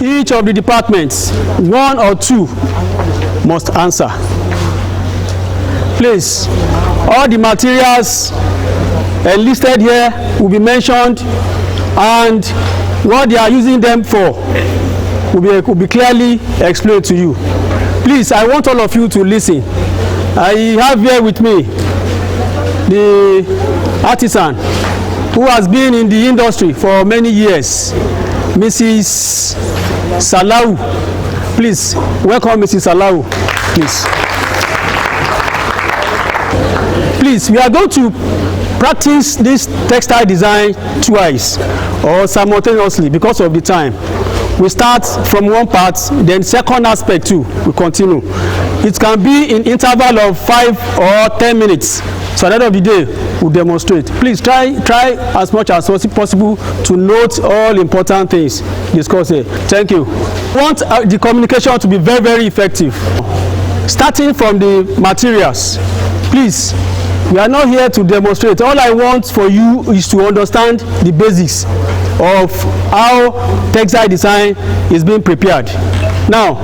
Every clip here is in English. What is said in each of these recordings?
Each of the departments, 1 or 2, must answer. Please, all the materials listed here will be mentioned, and what they are using them for will be clearly explained to you. Please, I want all of you to listen. I have here with me the artisan who has been in the industry for many years, Mrs. Salau. Please, welcome Mrs. Salau, please. Please, we are going to practice this textile design twice or simultaneously because of the time. We start from one part, then second aspect too, we continue. It can be in interval of 5 or 10 minutes. So at the end of the day, we'll demonstrate. Please try as much as possible to note all important things discussed here. Thank you. We want the communication to be very, very effective. Starting from the materials, please, we are not here to demonstrate. All I want for you is to understand the basics of how textile design is being prepared. Now,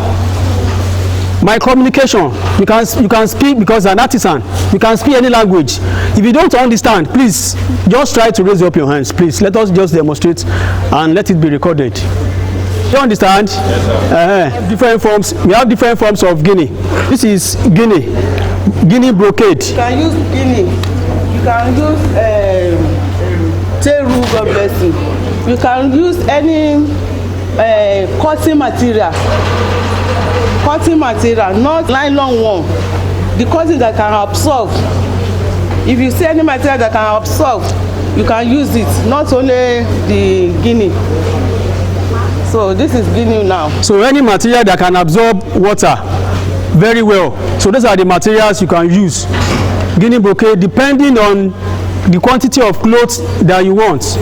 my communication, you can speak because an artisan, you can speak any language. If you don't understand, please just try to raise up your hands. Please let us just demonstrate and let it be recorded. You understand? Yes, different forms. We have different forms of guinea. This is guinea brocade. You can use guinea. You can use teru, God bless you. You can use any cotton material. Cotton material, not nylon one. The cotton that can absorb. If you see any material that can absorb, you can use it. Not only the guinea. So this is guinea now. So any material that can absorb water very well. So those are the materials you can use. Guinea brocade, depending on the quantity of clothes that you want.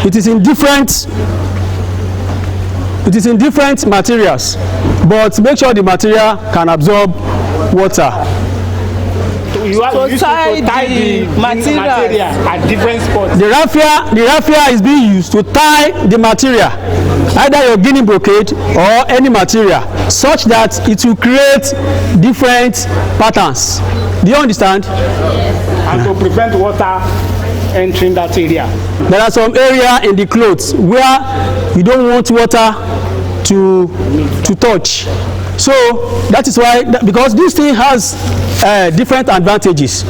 It is in different materials, but make sure the material can absorb water. You have to tie the material at different spots. The raffia is being used to tie the material, either your guinea brocade or any material, such that it will create different patterns. Do you understand? And to prevent water entering that area. There are some area in the clothes where you don't want water to touch. So that is why, because this thing has different advantages.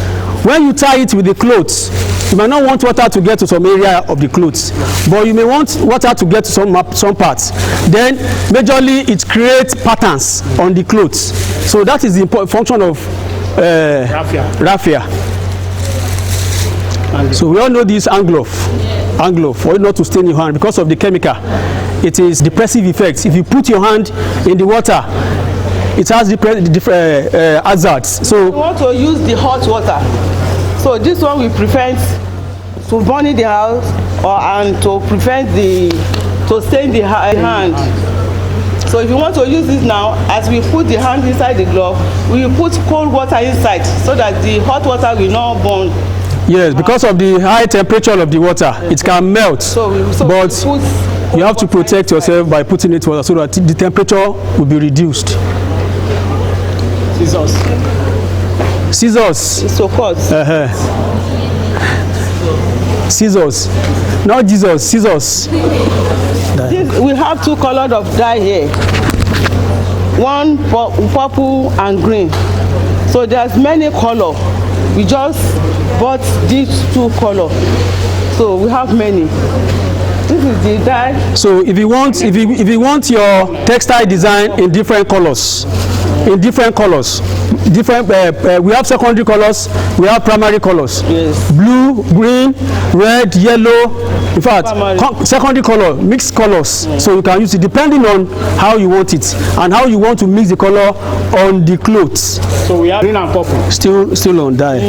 When you tie it with the clothes, you may not want water to get to some area of the clothes, but you may want water to get to some parts. Then majorly it creates patterns on the clothes. So that is the function of raffia. So we all know this hand glove, for you not to stain your hand because of the chemical. It is depressive effects. If you put your hand in the water, it has different hazards. So you want to use the hot water. So this one will prevent to burning the house and to prevent to stain the hand. So if you want to use this now, as we put the hand inside the glove, we will put cold water inside so that the hot water will not burn. Yes, because of the high temperature of the water, it can melt. But you have to protect yourself by putting it water so that the temperature will be reduced. Scissors. So cut. Scissors. Not Jesus, scissors. We have 2 colors of dye here. One purple and green. So there's many colors. We just bought these 2 colors. So we have many. This is the dye. So if you want your textile design in different colors, we have secondary colors, we have primary colors. Yes. Blue, green, red, yellow. In fact, secondary color, mixed colors. So you can use it depending on how you want it and how you want to mix the color on the clothes. So we have green and purple. Still on dye.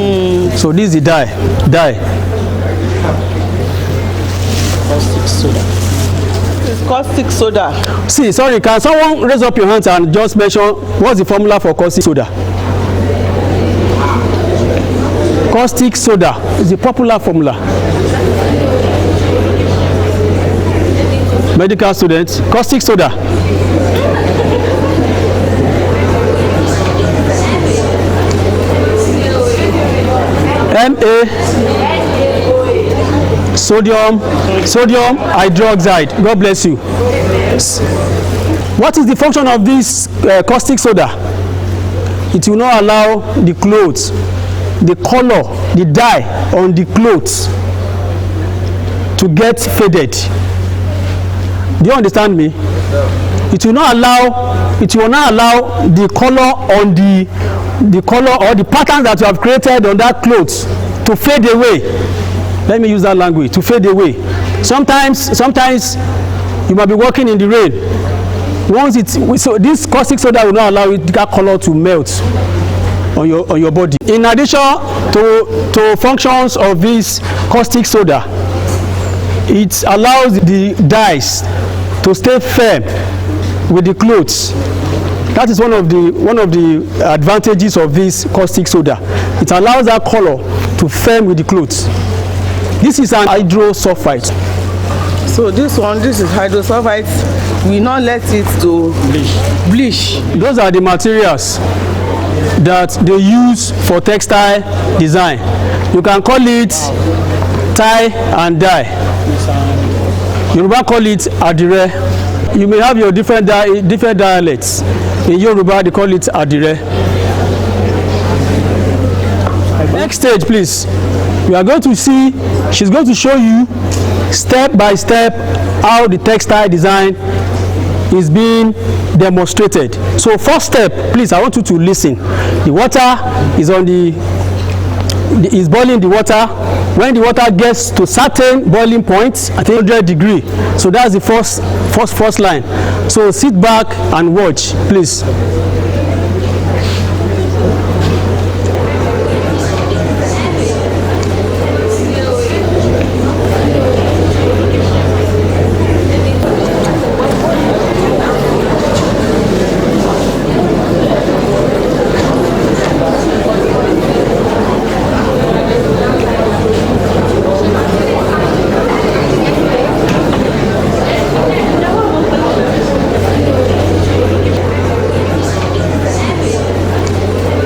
So this is the dye. Caustic soda. It's caustic soda. See, sorry, can someone raise up your hands and just mention what's the formula for caustic soda? Caustic soda is a popular formula. medical student. Caustic soda. Na sodium hydroxide. God bless you. What is the function of this caustic soda? It will not allow the clothes, the color, the dye on the clothes to get faded. Do you understand me? It will not allow the color on the color or the pattern that you have created on that clothes to fade away. Let me use that language, to fade away. Sometimes you might be walking in the rain. So this caustic soda will not allow that color to melt on your body. In addition to functions of this caustic soda, it allows the dyes to stay firm with the clothes. That is one of the advantages of this caustic soda. It allows that color to firm with the clothes. This is an hydrosulfide. So this is hydrosulfide. We not let it to bleach. Those are the materials that they use for textile design. You can call it tie and dye. Yoruba call it adire. You may have your different dialects. In Yoruba they call it adire. Next stage, please. We are going to see, she's going to show you step by step how the textile design is being demonstrated. So first step, please, I want you to listen. The water is is boiling the water. When the water gets to certain boiling points at 100 degrees, so that's the first line. So sit back and watch, please.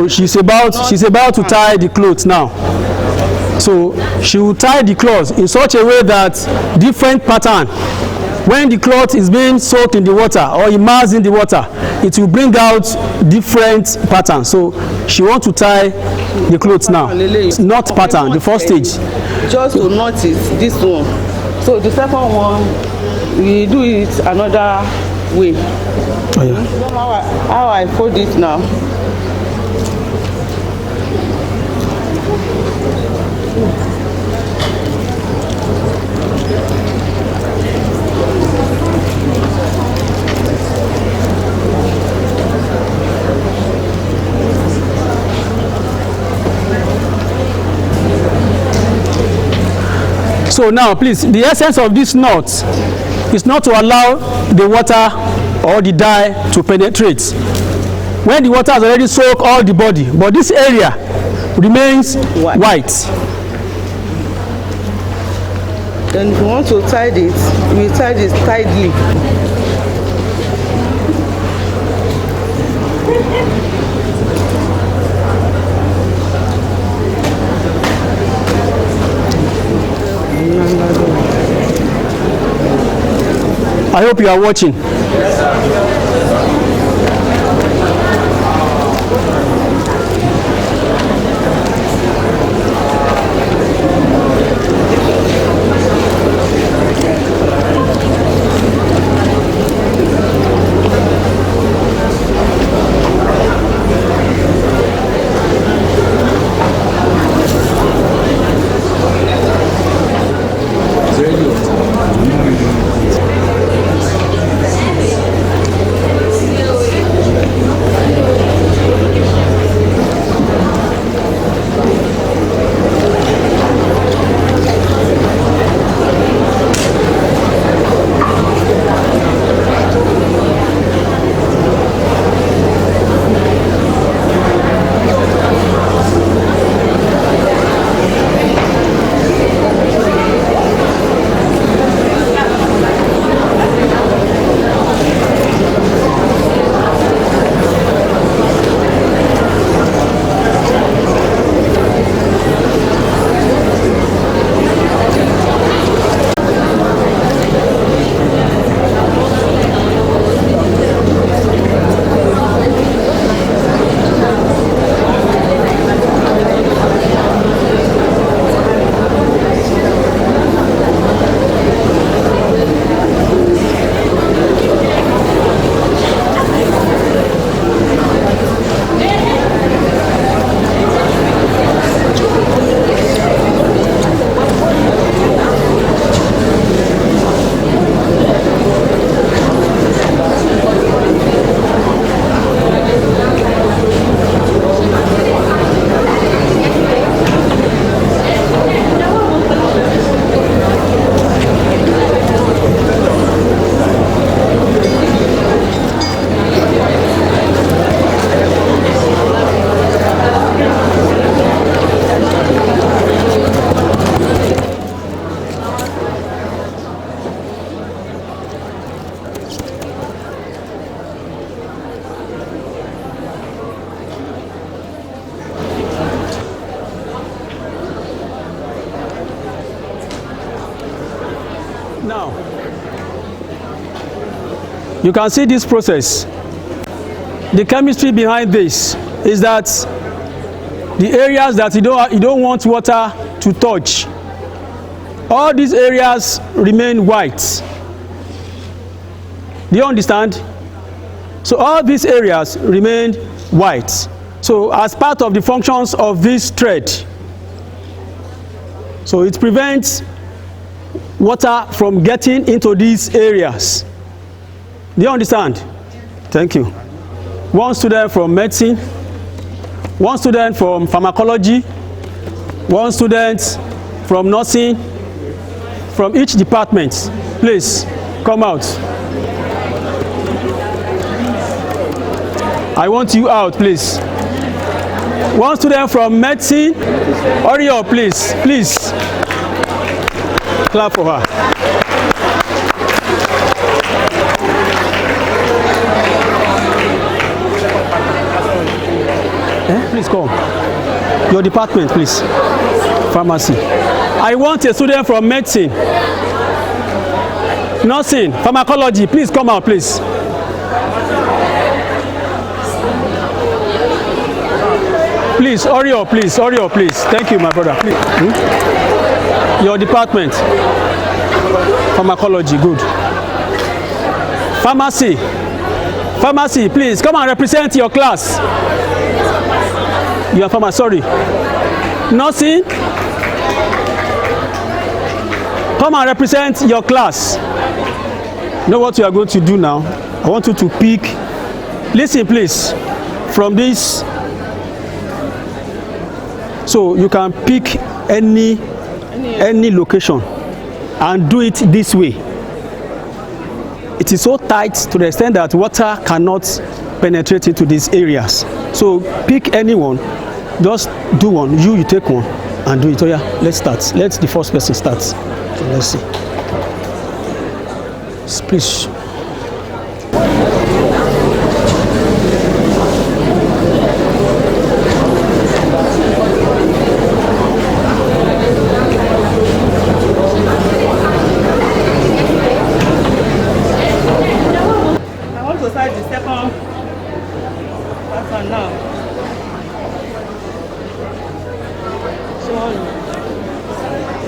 She's about to tie the clothes now. So she will tie the cloth in such a way that different pattern, when the cloth is being soaked in the water or immersed in the water, it will bring out different patterns. So she wants to tie the clothes now. Knot pattern, the first stage. Just to notice this one. So the second one, we do it another way. Oh, yeah. How I fold it now. So now, please, the essence of this knot is not to allow the water or the dye to penetrate. When the water has already soaked all the body, but this area remains white. Then if you want to tie it, we tie this tightly. I hope you are watching. You can see this process. The chemistry behind this is that the areas that you don't want water to touch, all these areas remain white. Do you understand? So all these areas remain white. So as part of the functions of this thread, so it prevents water from getting into these areas. Do you understand? Thank you. One student from medicine, one student from pharmacology, one student from nursing, from each department. Please come out. I want you out, please. One student from medicine, hurry up, please. Please. Clap for her. Please come. Your department, please. Pharmacy. I want a student from medicine, nursing, pharmacology. Please come out, please. Please, hurry up, please. Hurry up, please. Thank you, my brother. Please. Your department. Pharmacology, good. Pharmacy. Pharmacy, please. Come and represent your class. You are pharmacy, sorry. Nursing. Come and represent your class. You know what you are going to do now? I want you to pick. Listen, please. From this. So you can pick any location and do it this way. It is so tight to the extent that water cannot penetrate into these areas. So pick anyone, just do one. You take one and do it. Oh yeah, let's start. Let the first person start. So let's see.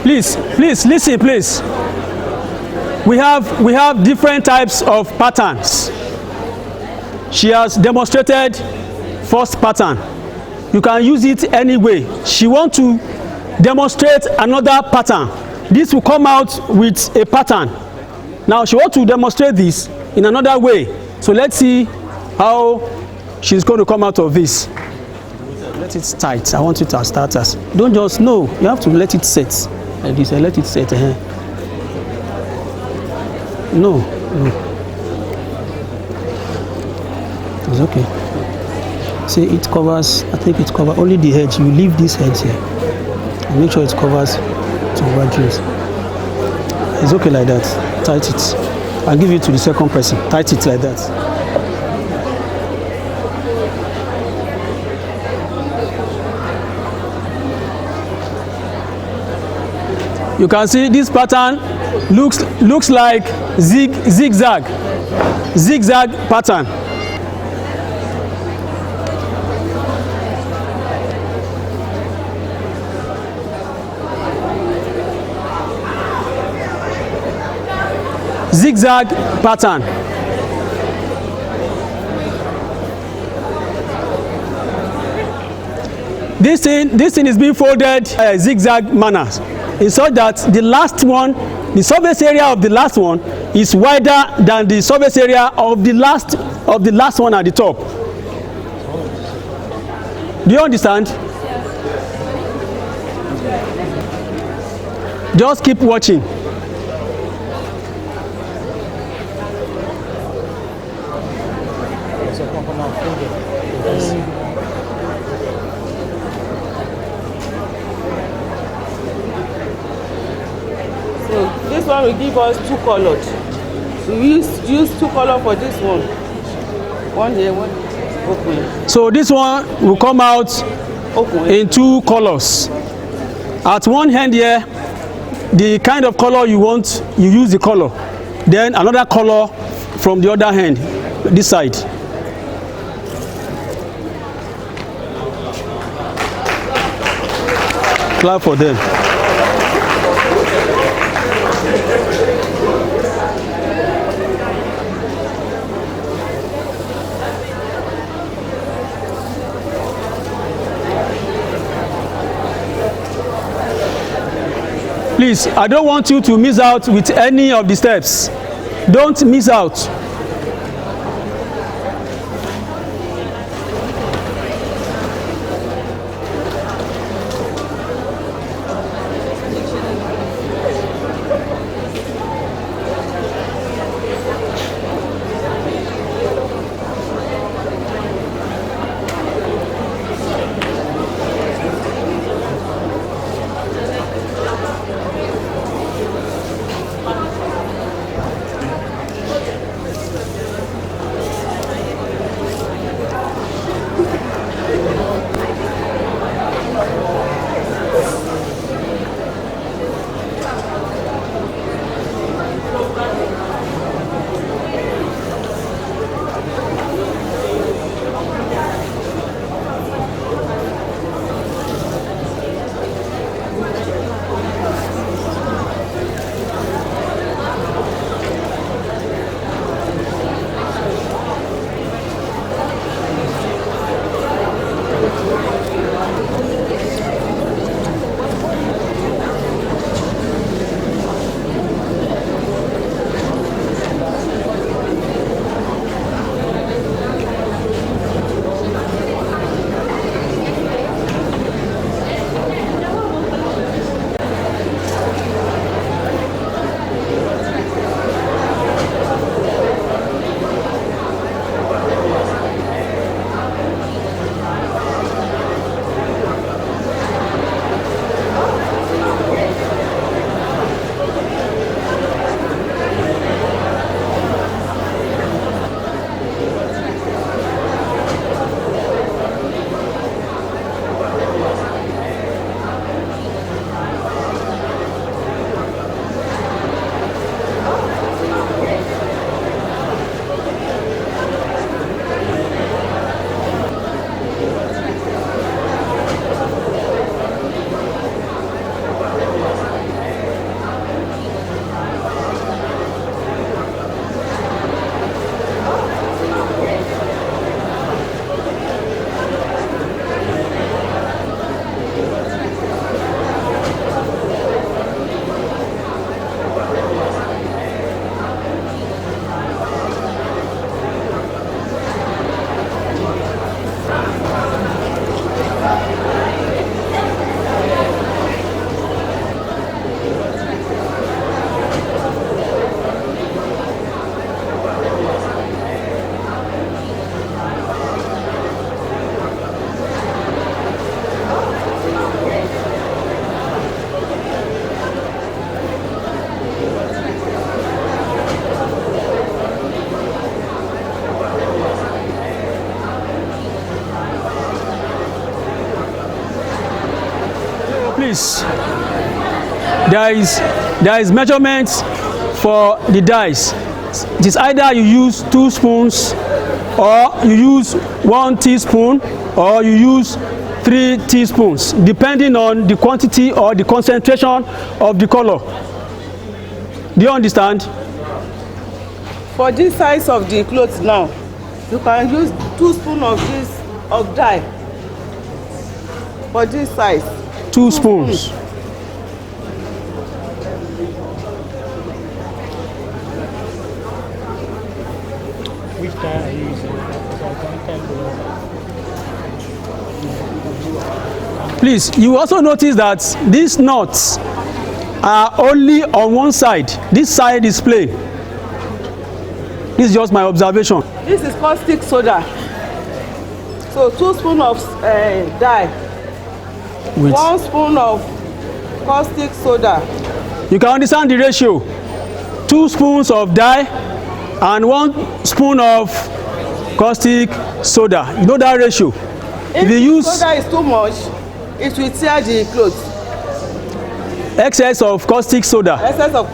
Please. Please listen, please. We have different types of patterns. She has demonstrated first pattern. You can use it any way. She wants to demonstrate another pattern. This will come out with a pattern. Now she wants to demonstrate this in another way. So let's see how she's going to come out of this. Let it tight. I want you to start as. Don't just no. You have to let it set. Like this. Let it set. No. It's okay. See, it covers. I think it covers only the edge. You leave this edge here. And make sure it covers to edges. It's okay like that. Tight it. I'll give it to the second person. Tight it like that. You can see this pattern looks like zigzag pattern. Zigzag pattern. This thing is being folded zigzag manner, in such that the last one, the surface area of the last one is wider than the surface area of the last one at the top. Do you understand? Just keep watching. This one will give us two colors. We use two colors for this one. One here, one open. So this one will come out open in two colors. At one hand here, the kind of color you want, you use the color. Then another color from the other hand, this side. Clap for them. Please, I don't want you to miss out with any of the steps. Don't miss out. Please, there is measurements for the dice. It is either you use 2 spoons, or you use 1 teaspoon, or you use 3 teaspoons, depending on the quantity or the concentration of the color. Do you understand? For this size of the clothes now, you can use 2 spoons of this of dye. For this size. 2 spoons. Which dye are you using? Please, you also notice that these knots are only on one side. This side is plain. This is just my observation. This is caustic soda. So 2 spoons of dye. With 1 spoon of caustic soda. You can understand the ratio. 2 spoons of dye and 1 spoon of caustic soda. You know that ratio. If you use soda is too much, it will tear the clothes. Excess of caustic soda. Excess of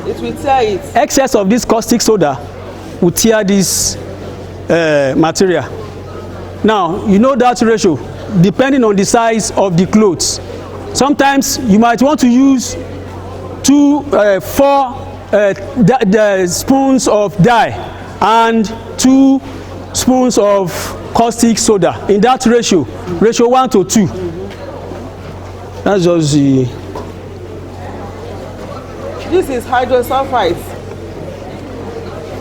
it will tear it. Excess of this caustic soda will tear this material. Now, you know that ratio, depending on the size of the clothes. Sometimes you might want to use 4 spoons of dye and 2 spoons of caustic soda in that ratio 1:2. That's just the. This is hydrosulfide.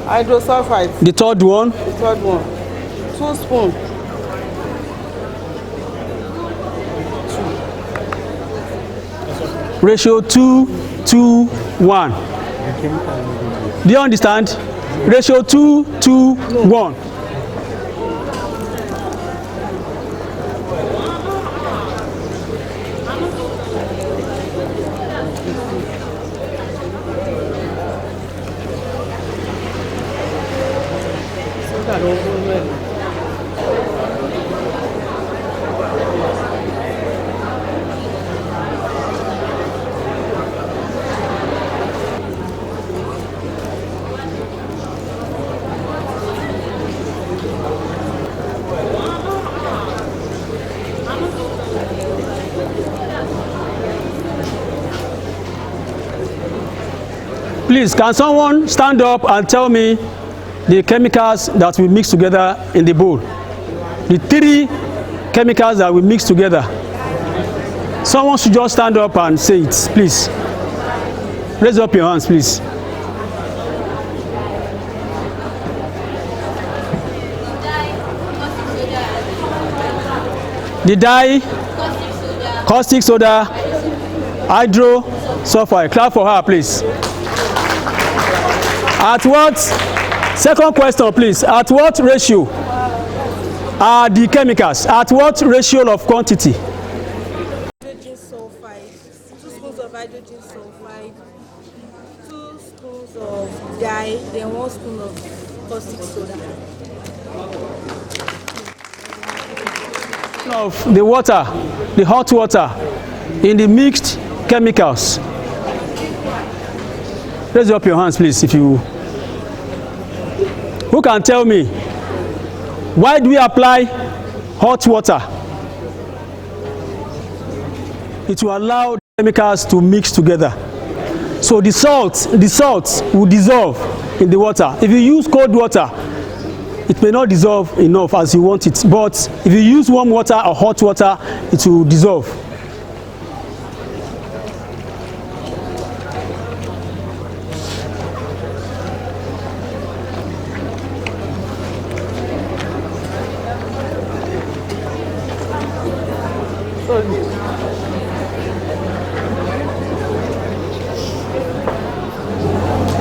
Hydrosulfide. The third one. The third one. 2 spoons. Ratio 2:1. Do you understand? Ratio 2:1. Please, can someone stand up and tell me the chemicals that we mix together in the bowl? The 3 chemicals that we mix together. Someone should just stand up and say it, please. Raise up your hands, please. The dye, caustic soda, hydrosulfide. Clap for her, please. At what, second question please, at what ratio are the chemicals? At what ratio of quantity? Hydrogen sulfide, 2 spoons of hydrogen sulfide, 2 spoons of dye, then 1 spoon of caustic soda. Of the water, the hot water in the mixed chemicals. Raise up your hands, please, if you. Who can tell me why do we apply hot water? It will allow the chemicals to mix together. So the salt will dissolve in the water. If you use cold water, it may not dissolve enough as you want it. But if you use warm water or hot water, it will dissolve.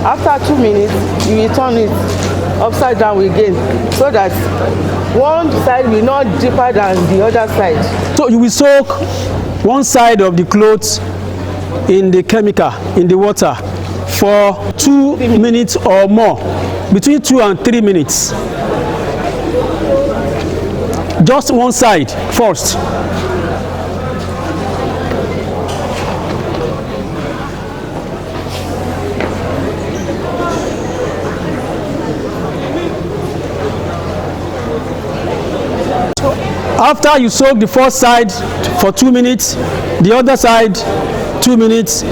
After 2 minutes, you will turn it upside down again so that one side will not deeper than the other side. So you will soak one side of the clothes in the chemical, in the water, for 2 minutes or more, between 2 and 3 minutes. Just one side first. After you soak the first side for 2 minutes, the other side 2 minutes,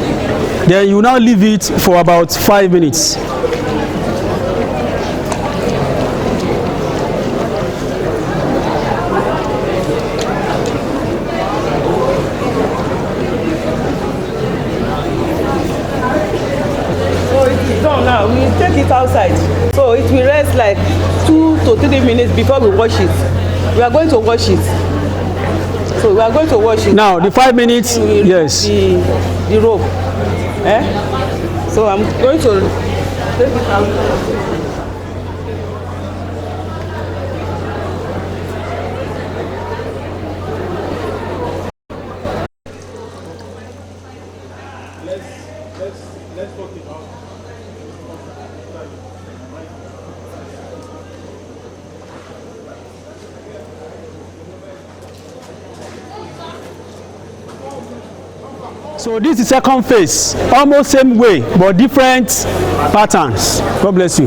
then you now leave it for about 5 minutes. So it is done now. We take it outside. So it will rest like 2 to 3 minutes before we wash it. We are going to wash it. So we are going to wash it. Now the 5 minutes, yes. The rope. So I'm going to take it out. Let's talk it out. So this is second phase, almost same way but different patterns. God bless you.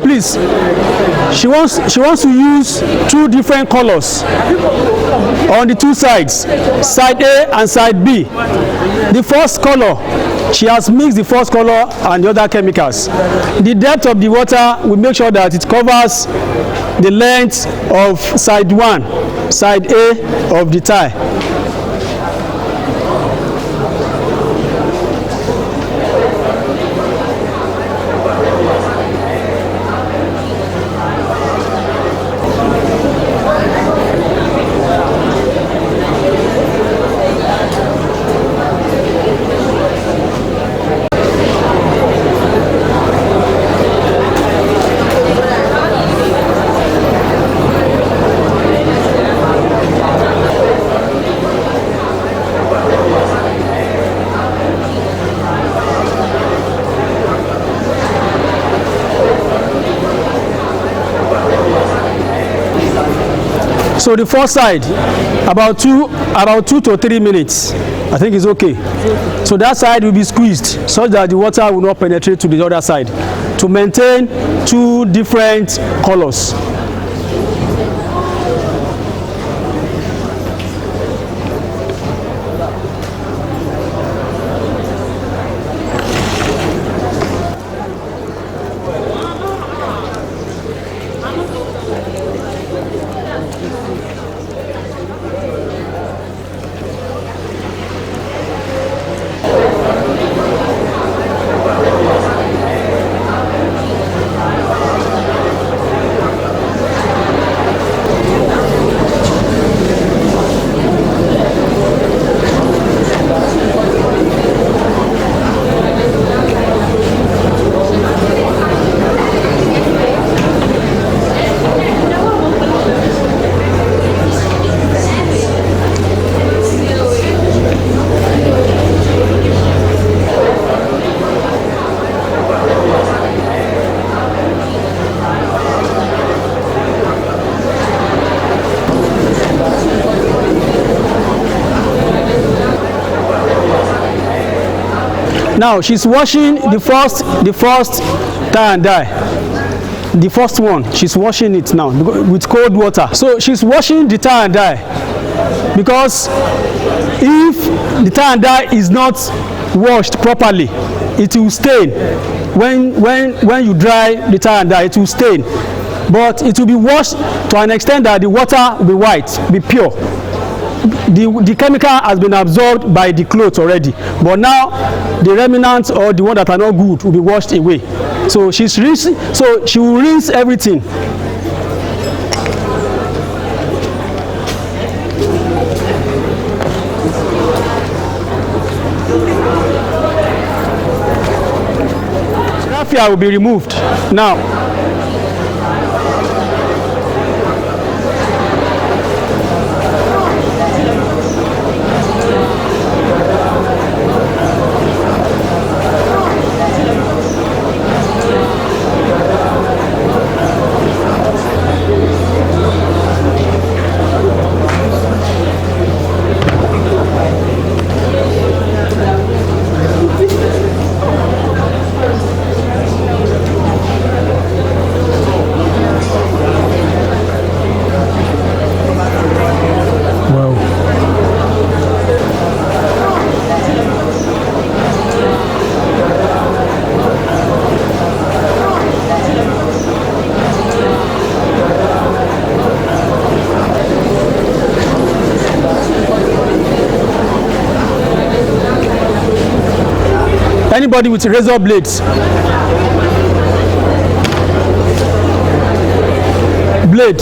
please, she wants to use two different colors on the two sides, side A and side B. The first color, she has mixed the first color and the other chemicals. The depth of the water will make sure that it covers the length of side 1, side A of the tile. So the first side, about two to 3 minutes, I think is okay. So that side will be squeezed so that the water will not penetrate to the other side to maintain two different colors. Now she's washing the first tie and dye. The first one, she's washing it now with cold water. So she's washing the tie and dye because if the tie and dye is not washed properly, it will stain. When you dry the tie and dye, it will stain. But it will be washed to an extent that the water will be white, be pure. The chemical has been absorbed by the clothes already, but now the remnants or the one that are not good will be washed away. So she will rinse everything. Raffia will be removed now. Anybody with razor blades? Blade.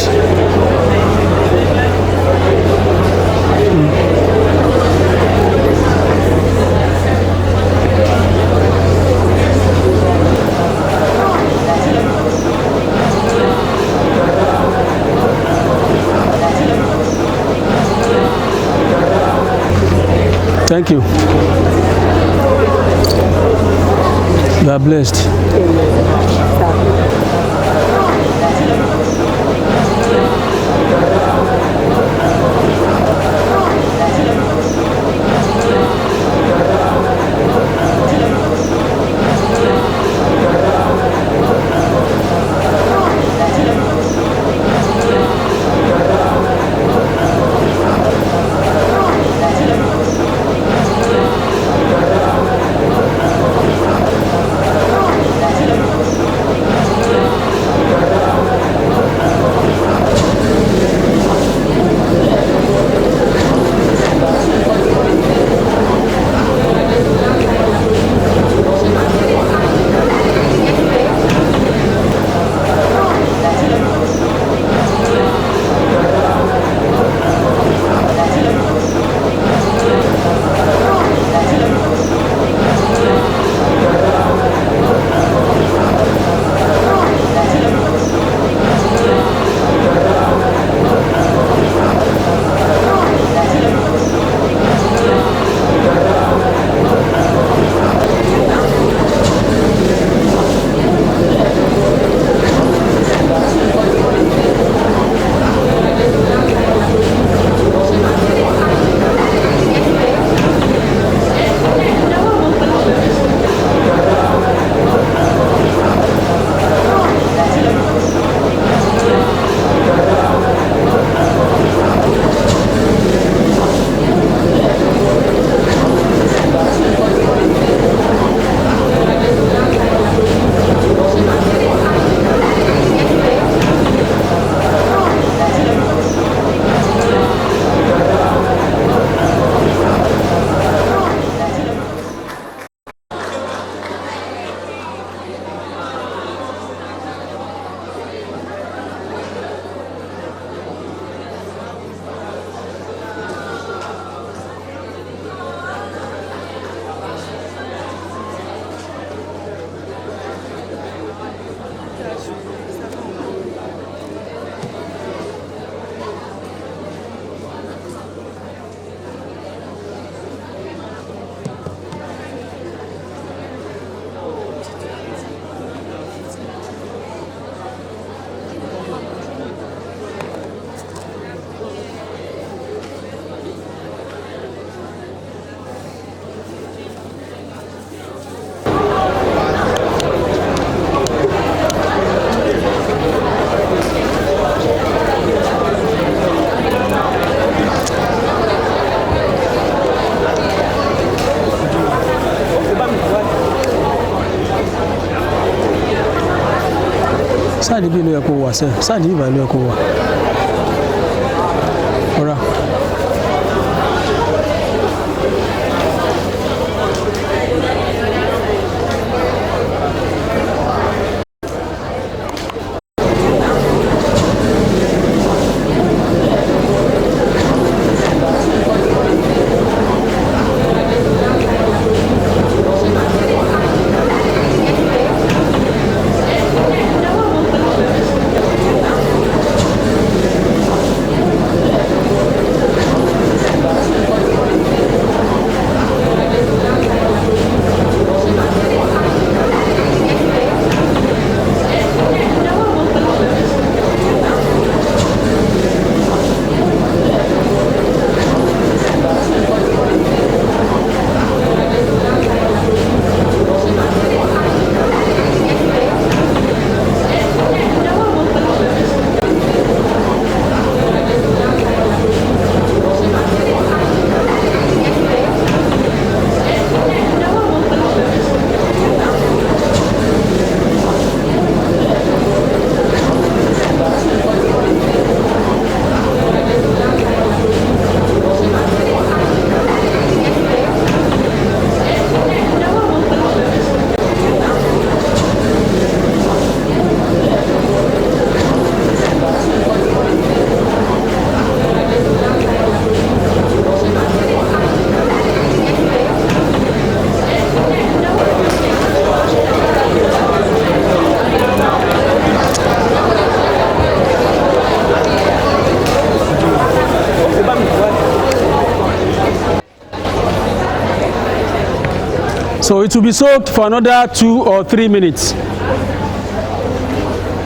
Thank you. You are blessed. Side bí ló yẹ kó wà sẹ́, side bí ló yẹ kó wà. Ọ̀rá. So it will be soaked for another 2 or 3 minutes.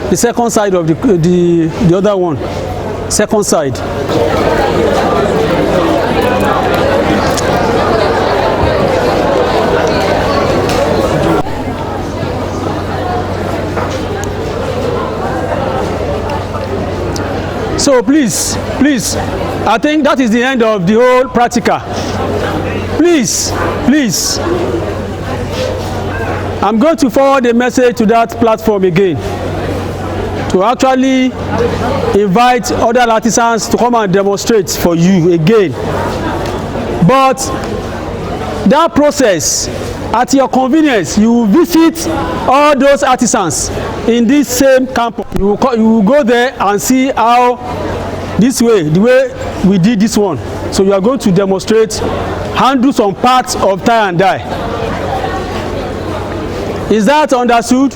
The second side of the other one. Second side. So please, I think that is the end of the whole practical. Please, I'm going to forward a message to that platform again to actually invite other artisans to come and demonstrate for you again. But that process, at your convenience, you will visit all those artisans in this same campus. You will go there and see how this way, the way we did this one. So you are going to demonstrate, handle some parts of tie and dye. Is that understood?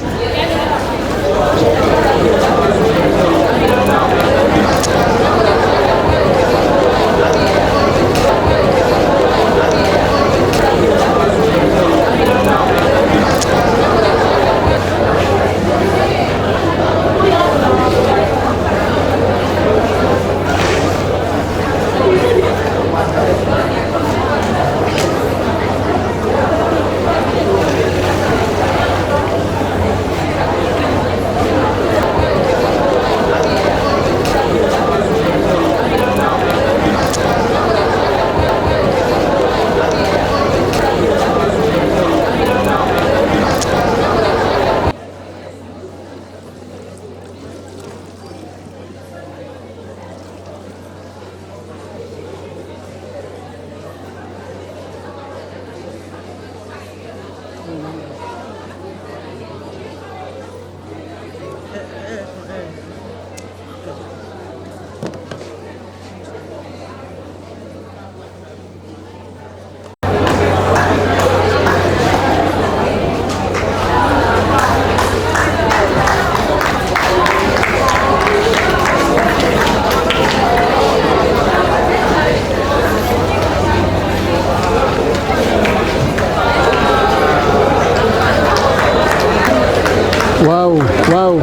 Wow.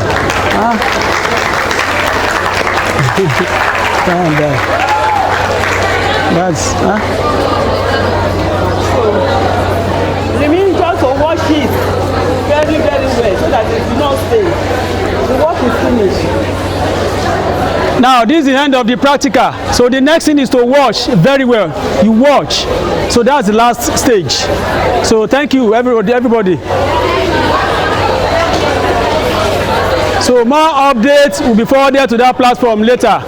That's Remain just to wash it very well so that it will not stay. The work is finished. Now this is the end of the practical. So the next thing is to wash very well. You wash. So that's the last stage. So thank you everybody. So So more updates will be forwarded to that platform later.